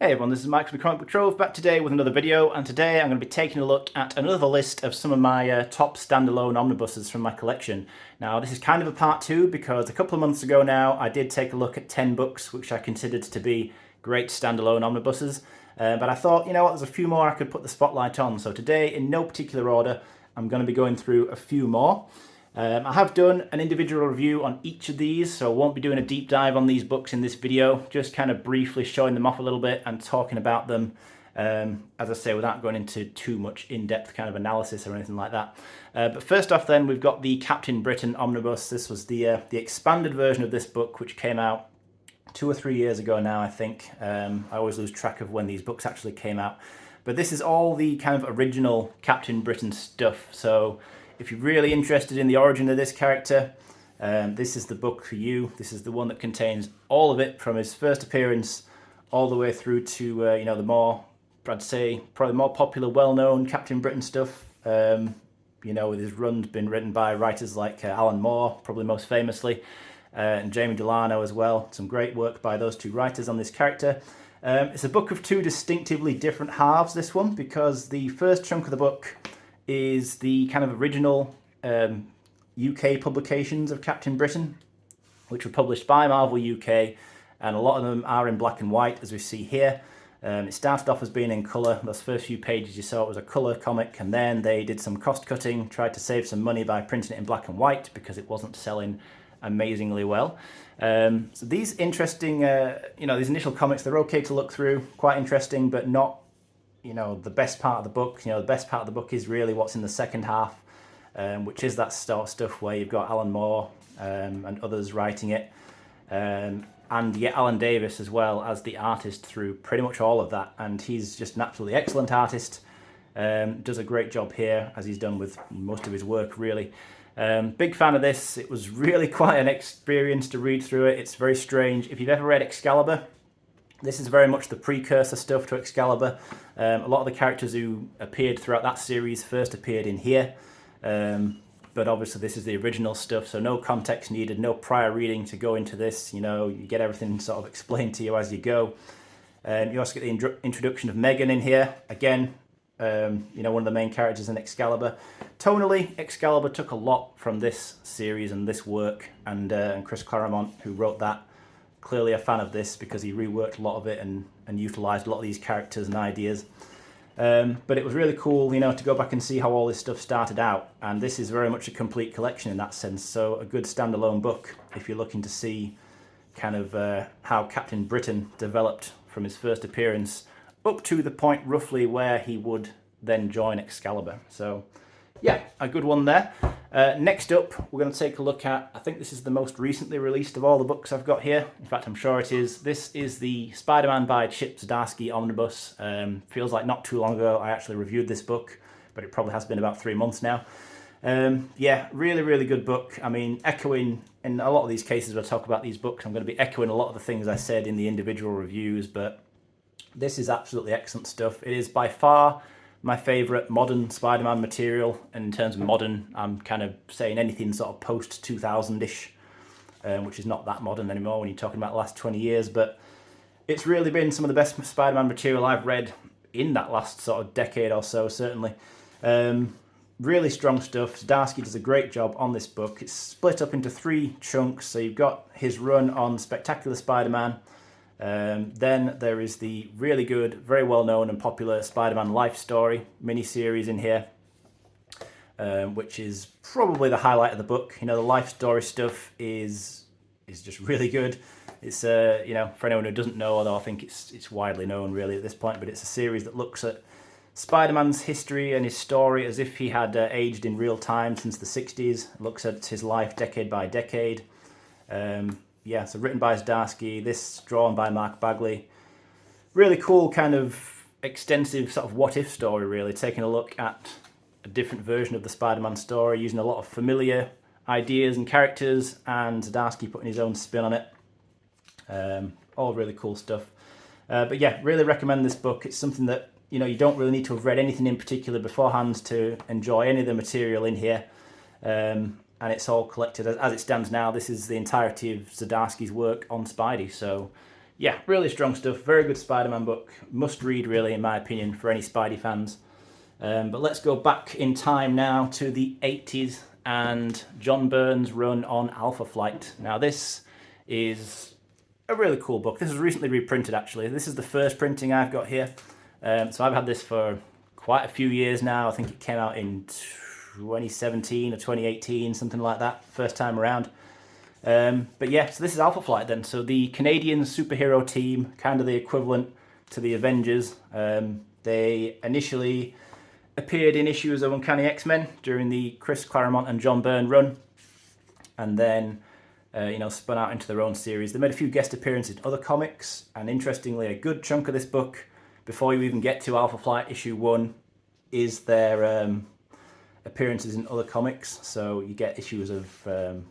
Hey everyone, this is Mike from the Comic Book Trove, back today with another video, and today I'm going to be taking a look at another list of some of my top standalone omnibuses from my collection. Now this is kind of a part two because a couple of months ago now I did take a look at 10 books which I considered to be great standalone omnibuses, but I thought, you know what, there's a few more I could put the spotlight on, so today in no particular order I'm going to be going through a few more. I have done an individual review on each of these, so I won't be doing a deep dive on these books in this video, just kind of briefly showing them off a little bit and talking about them, as I say, without going into too much in-depth kind of analysis or anything like that. But first off then, we've got the Captain Britain Omnibus. This was the expanded version of this book, which came out 2 or 3 years ago now, I think. I always lose track of when these books actually came out. But this is all the kind of original Captain Britain stuff, so if you're really interested in the origin of this character, this is the book for you. This is the one that contains all of it from his first appearance all the way through to you know, the more, I'd say, probably more popular, well-known Captain Britain stuff. You know, with his runs been written by writers like Alan Moore, probably most famously, and Jamie Delano as well. Some great work by those two writers on this character. It's a book of two distinctively different halves, this one, because the first chunk of the book is the kind of original UK publications of Captain Britain, which were published by Marvel UK, and a lot of them are in black and white, as we see here. It started off as being in colour. Those first few pages you saw, it was a colour comic, and then they did some cost cutting, tried to save some money by printing it in black and white because it wasn't selling amazingly well. So these interesting, you know, these initial comics, they're okay to look through, quite interesting, but not, you know, the best part of the book. You know, the best part of the book is really what's in the second half, which is that stuff where you've got Alan Moore and others writing it, and yet Alan Davis as well as the artist through pretty much all of that, and he's just an absolutely excellent artist. Does a great job here, as he's done with most of his work, really. Big fan of this. It was really quite an experience to read through it. It's very strange. If you've ever read Excalibur, this is very much the precursor stuff to Excalibur. A lot of the characters who appeared throughout that series first appeared in here, but obviously this is the original stuff, so no context needed, no prior reading to go into this. You know, you get everything sort of explained to you as you go. You also get the introduction of Megan in here. Again, you know, one of the main characters in Excalibur. Tonally, Excalibur took a lot from this series and this work, and Chris Claremont, who wrote that, clearly a fan of this because he reworked a lot of it and utilised a lot of these characters and ideas. But it was really cool, you know, to go back and see how all this stuff started out. And this is very much a complete collection in that sense. So a good standalone book if you're looking to see kind of how Captain Britain developed from his first appearance up to the point roughly where he would then join Excalibur. So yeah, a good one there. Next up, we're going to take a look at, I think this is the most recently released of all the books I've got here. In fact, I'm sure it is. This is the SpiderMan by Chip Zdarsky Omnibus. Feels like not too long ago I actually reviewed this book, but it probably has been about 3 months now. Yeah, really, really good book. I mean, echoing, in a lot of these cases when I talk about these books, I'm going to be echoing a lot of the things I said in the individual reviews, but this is absolutely excellent stuff. It is by far my favourite modern Spider-Man material. And in terms of modern, I'm kind of saying anything sort of post-2000-ish, which is not that modern anymore when you're talking about the last 20 years. But it's really been some of the best Spider-Man material I've read in that last sort of decade or so, certainly. Really strong stuff. Zdarsky does a great job on this book. It's split up into 3 chunks. So you've got his run on Spectacular Spider-Man. Then there is the really good, very well-known and popular Spider-Man Life Story mini-series in here, which is probably the highlight of the book. You know, the Life Story stuff is just really good. It's you know, for anyone who doesn't know, although I think it's widely known really at this point, but it's a series that looks at Spider-Man's history and his story as if he had aged in real time since the 60s. It looks at his life decade by decade. Yeah, so written by Zdarsky, this drawn by Mark Bagley. Really cool kind of extensive sort of what-if story, really, taking a look at a different version of the Spider-Man story, using a lot of familiar ideas and characters, and Zdarsky putting his own spin on it. All really cool stuff. But yeah, really recommend this book. It's something that, you know, you don't really need to have read anything in particular beforehand to enjoy any of the material in here. And it's all collected as it stands now. This is the entirety of Zdarsky's work on Spidey, so yeah, really strong stuff. Very good Spider-Man book. Must read, really, in my opinion, for any Spidey fans. But let's go back in time now to the 80s and John Byrne's run on Alpha Flight. Now, this is a really cool book. This was recently reprinted, actually. This is the first printing I've got here. So I've had this for quite a few years now. I think it came out in 2017 or 2018, something like that, first time around. But yeah, so this is Alpha Flight then. So the Canadian superhero team, kind of the equivalent to the Avengers. They initially appeared in issues of Uncanny X-Men during the Chris Claremont and John Byrne run, and then spun out into their own series. They made a few guest appearances in other comics, and interestingly, a good chunk of this book, before you even get to Alpha Flight issue 1, is their appearances in other comics. So you get issues of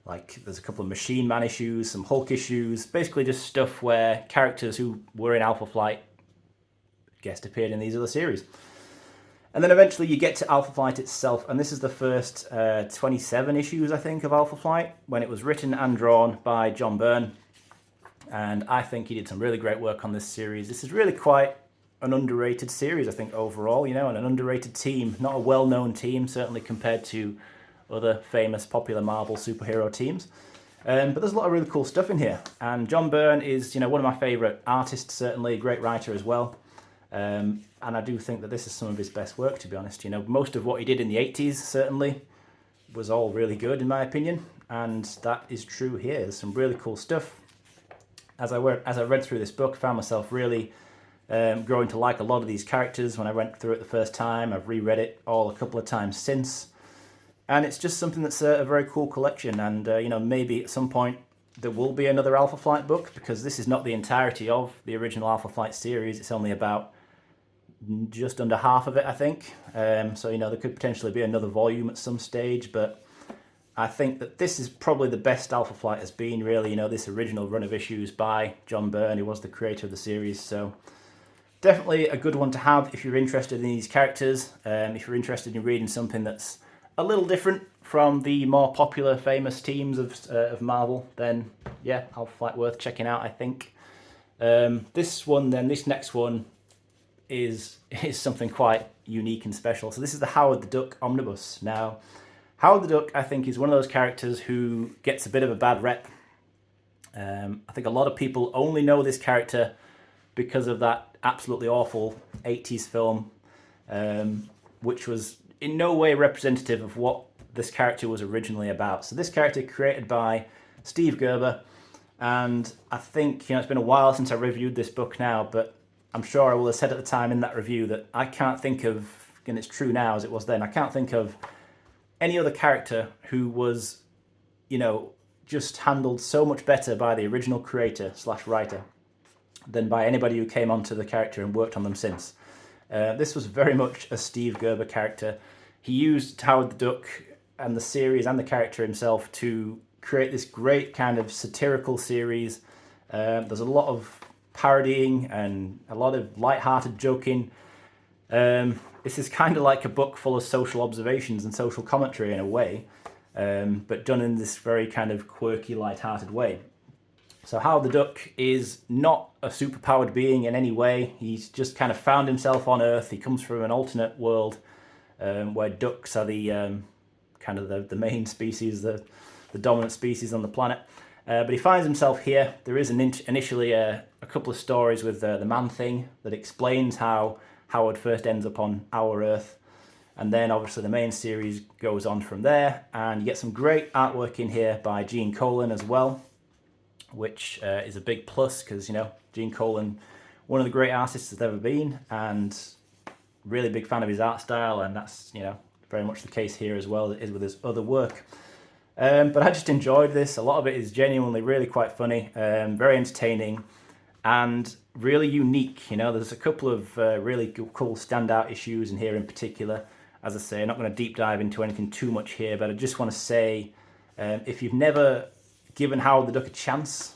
like there's a couple of Machine Man issues, some Hulk issues, basically just stuff where characters who were in Alpha Flight guest appeared in these other series. And then eventually you get to Alpha Flight itself, and this is the first 27 issues, I think, of Alpha Flight, when it was written and drawn by John Byrne. And I think he did some really great work on this series. This is really quite an underrated series, I think, overall, and an underrated team. Not a well-known team, certainly compared to other famous, popular Marvel superhero teams. But there's a lot of really cool stuff in here. And John Byrne is, one of my favourite artists, certainly, a great writer as well. And I do think that this is some of his best work, to be honest. Most of what he did in the 80s, certainly, was all really good, in my opinion. And that is true here. There's some really cool stuff. As I read through this book, I found myself really growing to like a lot of these characters when I went through it the first time. I've reread it all a couple of times since. And it's just something that's a very cool collection. And, maybe at some point there will be another Alpha Flight book, because this is not the entirety of the original Alpha Flight series. It's only about just under half of it, I think. So, there could potentially be another volume at some stage, but I think that this is probably the best Alpha Flight has been, really, this original run of issues by John Byrne, who was the creator of the series. So definitely a good one to have if you're interested in these characters. If you're interested in reading something that's a little different from the more popular, famous teams of Marvel, then yeah, Alpha Flight worth checking out, I think. This next one is something quite unique and special. So this is the Howard the Duck Omnibus. Now, Howard the Duck, I think, is one of those characters who gets a bit of a bad rep. I think a lot of people only know this character because of that absolutely awful 80s film, which was in no way representative of what this character was originally about. So this character created by Steve Gerber, and I think, it's been a while since I reviewed this book now, but I'm sure I will have said at the time in that review that I can't think of, and it's true now as it was then, I can't think of any other character who was, just handled so much better by the original creator / writer than by anybody who came onto the character and worked on them since. This was very much a Steve Gerber character. He used Howard the Duck and the series and the character himself to create this great kind of satirical series. There's a lot of parodying and a lot of light-hearted joking. This is kind of like a book full of social observations and social commentary in a way, but done in this very kind of quirky, light-hearted way. So Howard the Duck is not a superpowered being in any way. He's just kind of found himself on Earth. He comes from an alternate world where ducks are the kind of the main species, the dominant species on the planet. But he finds himself here. There is initially a couple of stories with the Man-Thing that explains how Howard first ends up on our Earth. And then obviously the main series goes on from there. And you get some great artwork in here by Gene Colan as well, which is a big plus because, Gene Colan, one of the great artists there's ever been, and really big fan of his art style, and that's, very much the case here as well, as it is with his other work. But I just enjoyed this. A lot of it is genuinely really quite funny, very entertaining, and really unique. There's a couple of really cool standout issues in here in particular. As I say, I'm not going to deep dive into anything too much here, but I just want to say, if you've never given Howard the Duck a chance,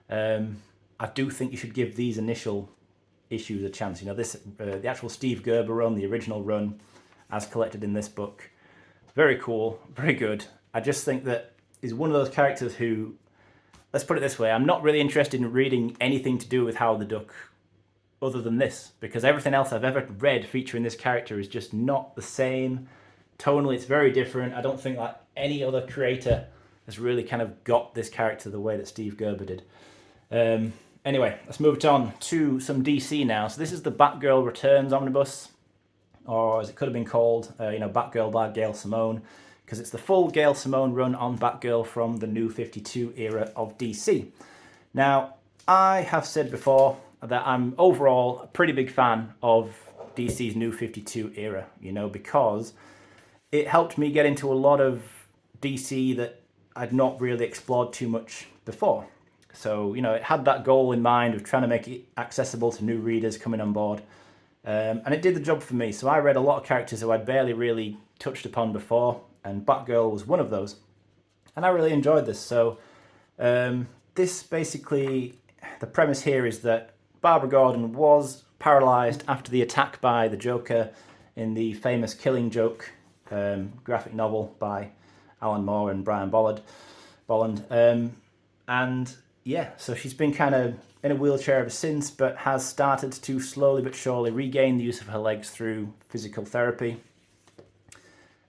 I do think you should give these initial issues a chance. The actual Steve Gerber run, the original run, as collected in this book, very cool, very good. I just think that he's one of those characters who let's put it this way, I'm not really interested in reading anything to do with Howard the Duck other than this, because everything else I've ever read featuring this character is just not the same. Tonally, it's very different. I don't think like any other creator has really kind of got this character the way that Steve Gerber did. Anyway, let's move it on to some DC now. So this is the Batgirl Returns Omnibus, or as it could have been called, Batgirl by Gail Simone, because it's the full Gail Simone run on Batgirl from the New 52 era of DC. Now, I have said before that I'm overall a pretty big fan of DC's New 52 era, because it helped me get into a lot of DC that I'd not really explored too much before. So, it had that goal in mind of trying to make it accessible to new readers coming on board. And it did the job for me. So I read a lot of characters who I'd barely really touched upon before, and Batgirl was one of those. And I really enjoyed this. So this basically, the premise here is that Barbara Gordon was paralysed after the attack by the Joker in the famous Killing Joke graphic novel by Alan Moore and Brian Bolland. And yeah, so she's been kind of in a wheelchair ever since, but has started to slowly but surely regain the use of her legs through physical therapy.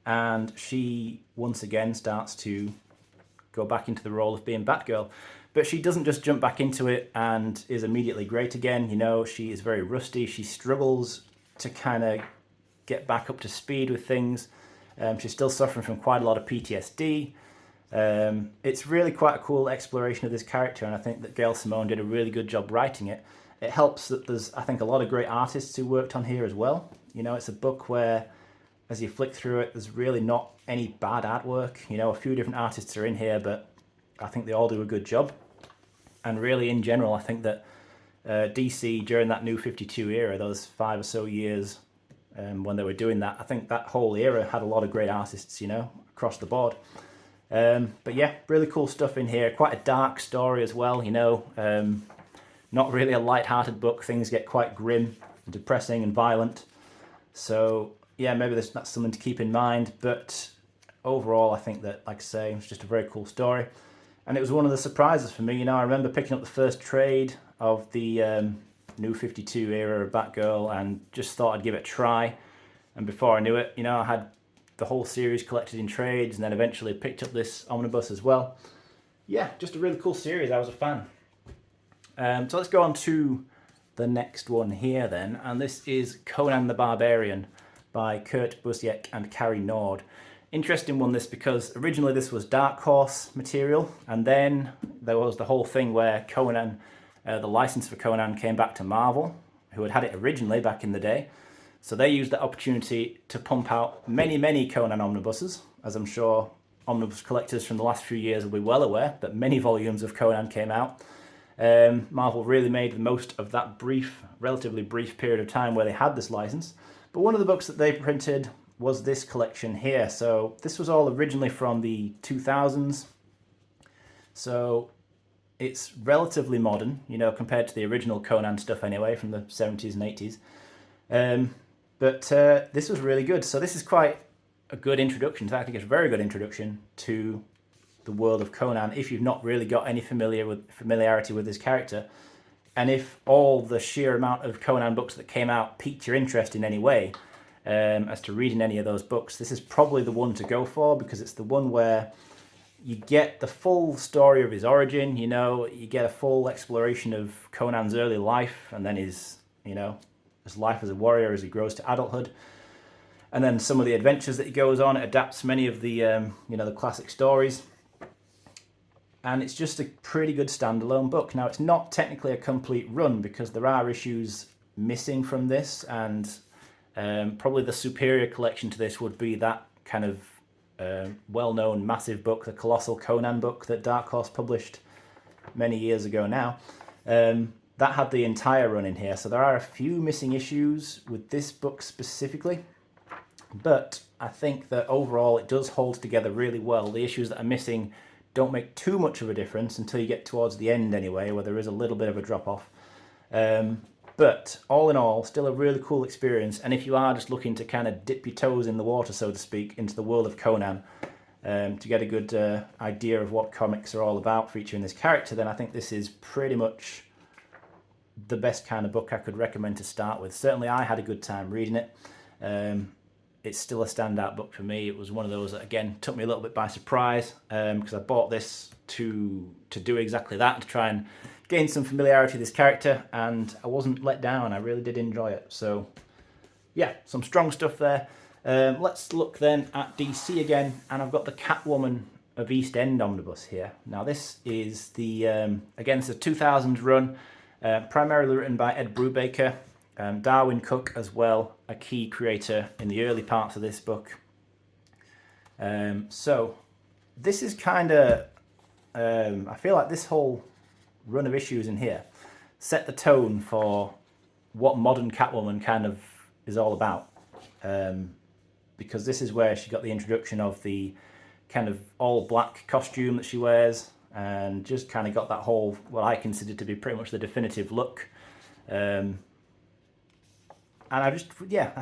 And she once again starts to go back into the role of being Batgirl. But she doesn't just jump back into it and is immediately great again. She is very rusty. She struggles to kind of get back up to speed with things. She's still suffering from quite a lot of PTSD. It's really quite a cool exploration of this character, and I think that Gail Simone did a really good job writing it. It helps that there's, I think, a lot of great artists who worked on here as well. It's a book where, as you flick through it, there's really not any bad artwork. A few different artists are in here, but I think they all do a good job. And really, in general, I think that DC, during that New 52 era, those 5 or so years when they were doing that, I think that whole era had a lot of great artists, across the board. But yeah, really cool stuff in here. Quite a dark story as well, not really a light-hearted book. Things get quite grim, and depressing and violent. So yeah, maybe that's something to keep in mind. But overall, I think that, like I say, it's just a very cool story. And it was one of the surprises for me. I remember picking up the first trade of the New 52 era of Batgirl and just thought I'd give it a try. And before I knew it, I had the whole series collected in trades, and then eventually picked up this omnibus as well. Yeah, just a really cool series. I was a fan. So let's go on to the next one here then, and this is Conan the Barbarian by Kurt Busiek and Carrie Nord. Interesting one, this, because originally this was Dark Horse material, and then there was the whole thing where Conan, the license for Conan came back to Marvel, who had it originally back in the day. So they used that opportunity to pump out many, many Conan omnibuses, as I'm sure omnibus collectors from the last few years will be well aware that many volumes of Conan came out. Marvel really made the most of that relatively brief period of time where they had this license. But one of the books that they printed was this collection here. So this was all originally from the 2000s. So it's relatively modern, compared to the original Conan stuff anyway, from the 70s and 80s. But this was really good. So this is quite a good introduction. I think it's a very good introduction to the world of Conan if you've not really got any familiarity with this character. And if all the sheer amount of Conan books that came out piqued your interest in any way, as to reading any of those books, this is probably the one to go for, because it's the one where you get the full story of his origin, you get a full exploration of Conan's early life, and then his life as a warrior as he grows to adulthood. And then some of the adventures that he goes on. It adapts many of the, the classic stories. And it's just a pretty good standalone book. Now, it's not technically a complete run because there are issues missing from this, and probably the superior collection to this would be that kind of well-known massive book, the Colossal Conan book that Dark Horse published many years ago now. That had the entire run in here, so there are a few missing issues with this book specifically, but I think that overall it does hold together really well. The issues that are missing don't make too much of a difference until you get towards the end anyway, where there is a little bit of a drop-off. But all in all, still a really cool experience, and if you are just looking to kind of dip your toes in the water, so to speak, into the world of Conan, to get a good idea of what comics are all about featuring this character, then I think this is pretty much the best kind of book I could recommend to start with. Certainly I had a good time reading it. It's still a standout book for me. It was one of those that, again, took me a little bit by surprise, because I bought this to do exactly that, to try and gain some familiarity with this character, and I wasn't let down. I really did enjoy it. So yeah, some strong stuff there. Let's look then at DC again, and I've got the Catwoman of East End omnibus here. Now this is the, again, it's a 2000s run, primarily written by Ed Brubaker. Darwin Cook as well, a key creator in the early parts of this book. So this is kind of, I feel like this whole run of issues in here set the tone for what modern Catwoman kind of is all about. Because this is where she got the introduction of the kind of all black costume that she wears, and just kind of got that whole, what I consider to be pretty much the definitive look. And I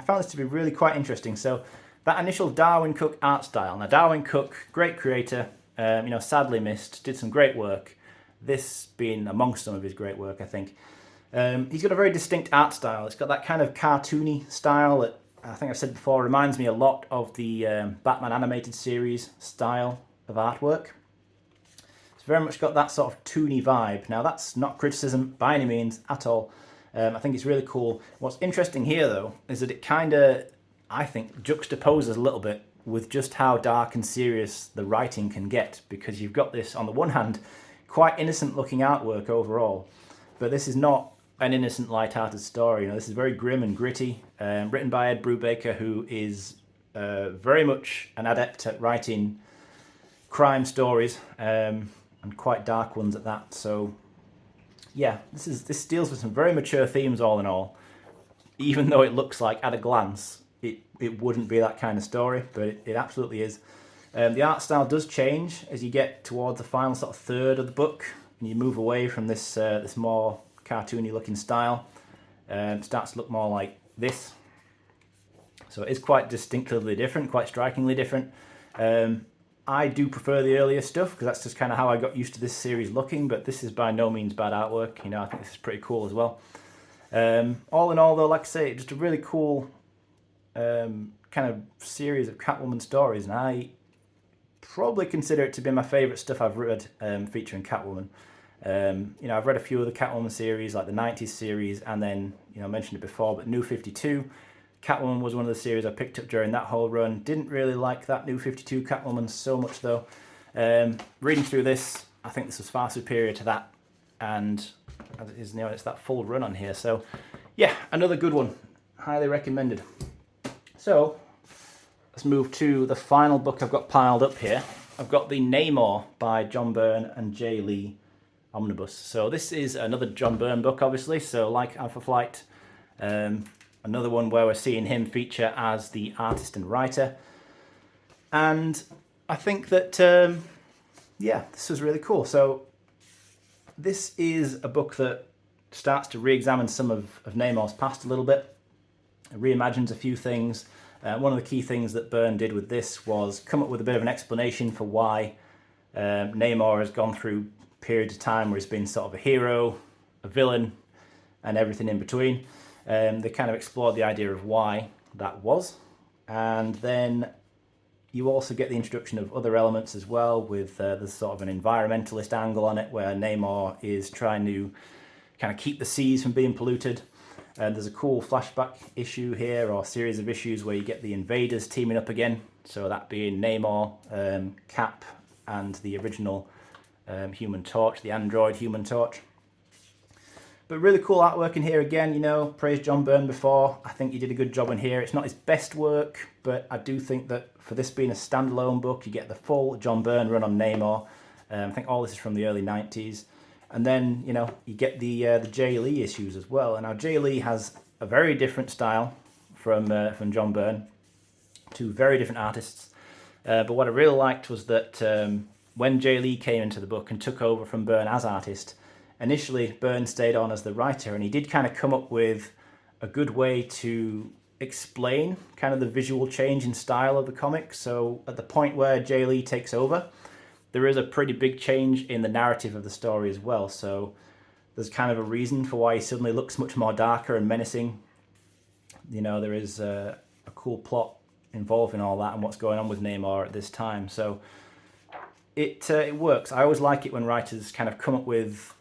found this to be really quite interesting. So that initial Darwin Cook art style. Now Darwin Cook, great creator, sadly missed, did some great work. This being amongst some of his great work, I think. He's got a very distinct art style. It's got that kind of cartoony style that, I think I've said before, reminds me a lot of the Batman animated series style of artwork. It's very much got that sort of toony vibe. Now that's not criticism by any means at all. I think it's really cool. What's interesting here though is that it kind of, I think, juxtaposes a little bit with just how dark and serious the writing can get, because you've got this, on the one hand, quite innocent looking artwork overall, but this is not an innocent, light-hearted story. This is very grim and gritty, written by Ed Brubaker, who is very much an adept at writing crime stories, and quite dark ones at that. So yeah, this deals with some very mature themes all in all, even though it looks like at a glance it wouldn't be that kind of story, but it absolutely is. The art style does change as you get towards the final sort of third of the book, and you move away from this this more cartoony looking style. It starts to look more like this. So it is quite distinctively different, quite strikingly different. I do prefer the earlier stuff, because that's just kind of how I got used to this series looking, but this is by no means bad artwork. I think this is pretty cool as well. All in all though, like I say, just a really cool kind of series of Catwoman stories, and I probably consider it to be my favourite stuff I've read featuring Catwoman. I've read a few of the Catwoman series, like the 90s series, and then, I mentioned it before, but New 52. Catwoman was one of the series I picked up during that whole run. Didn't really like that New 52 Catwoman so much though. Reading through this, I think this was far superior to that, and as it is, it's that full run on here. So yeah, another good one, highly recommended. So let's move to the final book I've got piled up here. I've got the Neymar by John Byrne and Jay Lee omnibus. So this is another John Byrne book, obviously. So like Alpha Flight, another one where we're seeing him feature as the artist and writer. And I think that, this was really cool. So this is a book that starts to re-examine some of Neymar's past a little bit. It reimagines a few things. One of the key things that Byrne did with this was come up with a bit of an explanation for why Neymar has gone through periods of time where he's been sort of a hero, a villain, and everything in between. They kind of explored the idea of why that was. And then you also get the introduction of other elements as well, with there's sort of an environmentalist angle on it, where Neymar is trying to kind of keep the seas from being polluted. There's a cool flashback issue here, or series of issues, where you get the invaders teaming up again. So that being Neymar, Cap, and the original Human Torch, the android Human Torch. But really cool artwork in here again, praised John Byrne before. I think he did a good job in here. It's not his best work, but I do think that for this being a standalone book, you get the full John Byrne run on Neymar. I think all this is from the early 90s. And then, you get the Jay Lee issues as well. And now Jay Lee has a very different style from John Byrne, two very different artists. But what I really liked was that when Jay Lee came into the book and took over from Byrne as artist, initially Byrne stayed on as the writer, and he did kind of come up with a good way to explain kind of the visual change in style of the comic. So at the point where Jay Lee takes over, there is a pretty big change in the narrative of the story as well. So there's kind of a reason for why he suddenly looks much more darker and menacing. You know, there is a cool plot involved in all that and what's going on with Neymar at this time. So it works. I always like it when writers kind of come up with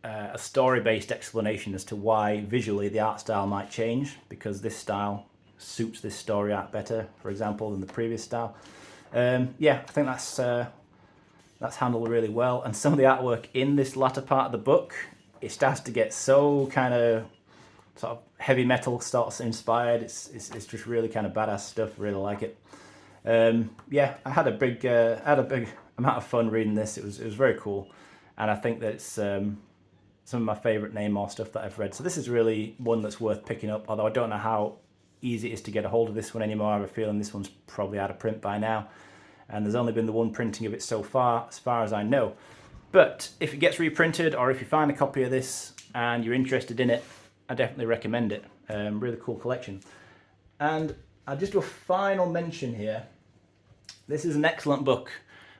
a story-based explanation as to why visually the art style might change, because this style suits this story arc better, for example, than the previous style. Yeah, I think that's handled really well. And some of the artwork in this latter part of the book, it starts to get so kind of sort of heavy metal starts inspired. It's just really kind of badass stuff. Really like it. Yeah, I had a big amount of fun reading this. It was very cool, and I think that it's some of my favourite Neymar stuff that I've read. So this is really one that's worth picking up, although I don't know how easy it is to get a hold of this one anymore. I have a feeling this one's probably out of print by now, and there's only been the one printing of it so far, as far as I know. But if it gets reprinted, or if you find a copy of this and you're interested in it, I definitely recommend it. Really cool collection. And I'll just do a final mention here. This is an excellent book,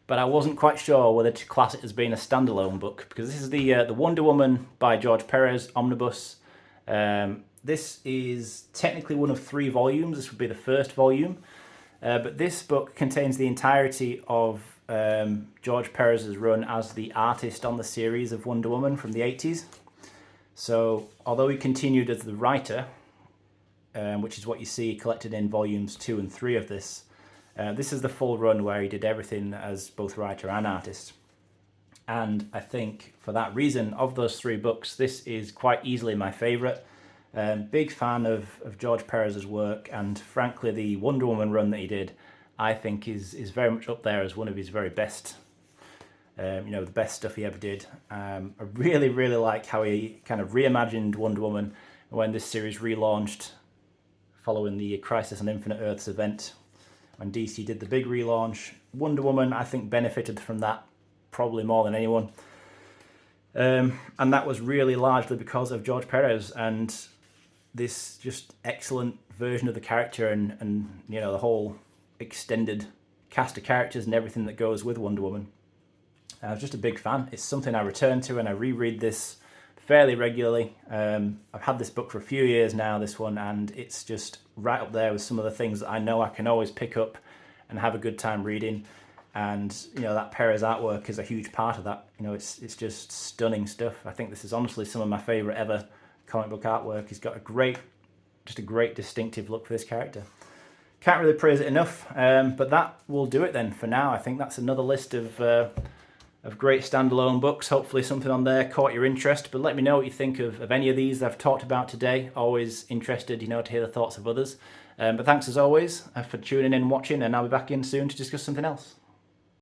but I wasn't quite sure whether to class it as being a standalone book, because this is the Wonder Woman by George Perez Omnibus. This is technically one of 3 volumes. This would be the first volume, but this book contains the entirety of George Perez's run as the artist on the series of Wonder Woman from the 80s. So although he continued as the writer, which is what you see collected in volumes 2 and 3 of this, this is the full run where he did everything as both writer and artist. And I think for that reason, of those 3 books, this is quite easily my favourite. Big fan of George Perez's work, and frankly the Wonder Woman run that he did, I think is very much up there as one of his very best, you know, the best stuff he ever did. I really like how he kind of reimagined Wonder Woman when this series relaunched following the Crisis on Infinite Earths event. When DC did the big relaunch, Wonder Woman, I think, benefited from that probably more than anyone. And that was really largely because of George Perez and this just excellent version of the character, and you know, the whole extended cast of characters and everything that goes with Wonder Woman. I was just a big fan. It's something I return to, and I reread this fairly regularly. I've had this book for a few years now, this one, and it's just right up there with some of the things that I know I can always pick up and have a good time reading. And you know, that Perez artwork is a huge part of that. You know, it's just stunning stuff. I think this is honestly some of my favourite ever comic book artwork. He's got just a great distinctive look for this character. Can't really praise it enough, but that will do it then for now. I think that's another list of great standalone books. Hopefully something on there caught your interest, but let me know what you think of any of these I've talked about today. Always interested, you know, to hear the thoughts of others. But thanks as always for tuning in and watching, and I'll be back in soon to discuss something else.